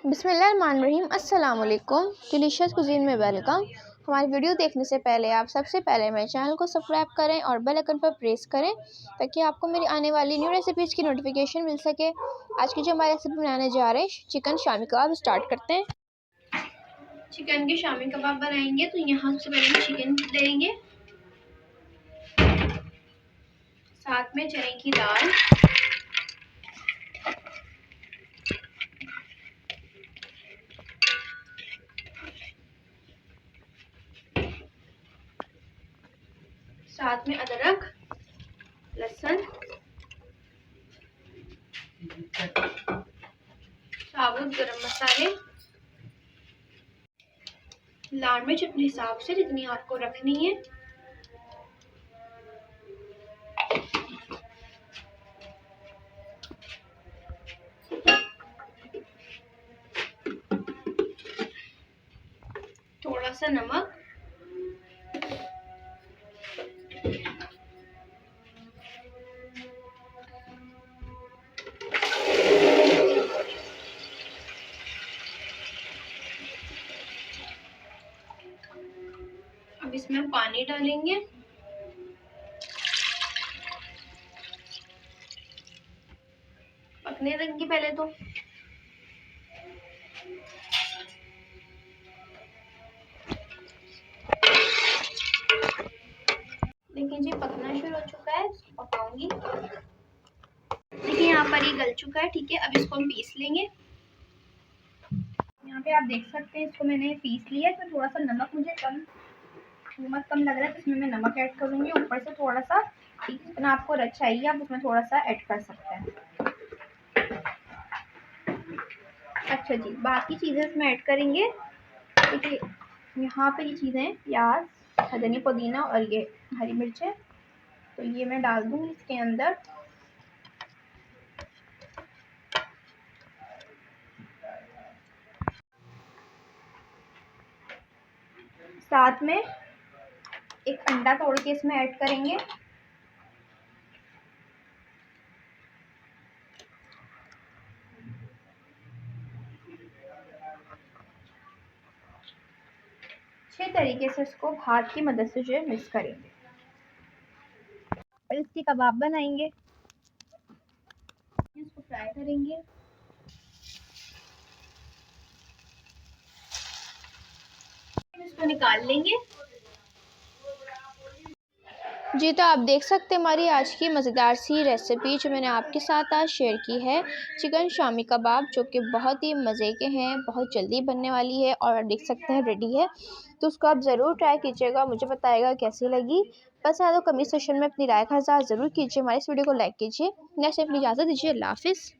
बिस्मिल्लाहिर्रहमानिर्रहीम। अस्सलाम वालेकुम। डिलीशियस कुजीन में वेलकम। हमारी वीडियो देखने से पहले आप सबसे पहले मेरे चैनल को सब्सक्राइब करें और बेल आइकन पर प्रेस करें ताकि आपको मेरी आने वाली न्यू रेसिपीज़ की नोटिफिकेशन मिल सके। आज की जो हमारी रेसिपी बनाने जा रहे हैं चिकन शामी कबाब, स्टार्ट करते हैं। चिकन के शामी कबाब बनाएंगे तो यहाँ से पहले चिकन लेंगे, साथ में चने की दाल, साथ में अदरक, लहसुन, साबुत गरम मसाले, लाल मिर्च अपने हिसाब से जितनी आपको रखनी है, थोड़ा सा नमक, अब इसमें पानी डालेंगे, पकने देंगे पहले तो। देखिए जी पकना शुरू हो चुका है, पकाऊंगी। देखिए यहाँ पर ये गल चुका है, ठीक है। अब इसको हम पीस लेंगे। यहाँ पे आप देख सकते हैं इसको मैंने पीस लिया है। इसमें थोड़ा सा नमक मुझे कम लग रहा है तो इसमें मैं नमक ऐड करूँगी ऊपर से थोड़ा सा। जितना आपको रच चाहिए आप उसमें थोड़ा सा ऐड कर सकते हैं। अच्छा जी, बाकी चीज़ें इसमें ऐड करेंगे। देखिए यहाँ पे ये चीज़ें प्याज, धनिया, पुदीना और ये हरी मिर्चें, तो ये मैं डाल दूँगी इसके अंदर। साथ में एक अंडा तोड़ के इसमें ऐड करेंगे। अच्छे तरीके से इसको हाथ की मदद से जो है मिक्स करेंगे और इसके कबाब बनाएंगे। इसको फ्राई करेंगे। इसको निकाल लेंगे। जी तो आप देख सकते हैं हमारी आज की मज़ेदार सी रेसिपी जो मैंने आपके साथ आज शेयर की है, चिकन शामी कबाब, जो कि बहुत ही मज़े के हैं, बहुत जल्दी बनने वाली है और देख सकते हैं रेडी है। तो उसको आप ज़रूर ट्राई कीजिएगा, मुझे बताइएगा कैसी लगी। बस तो कमेंट सेक्शन में अपनी राय का इज़हार ज़रूर कीजिए। हमारी इस वीडियो को लाइक कीजिए। नेक्स्ट अपनी इजाज़त दीजिए। अल्लाह हाफ़िज़।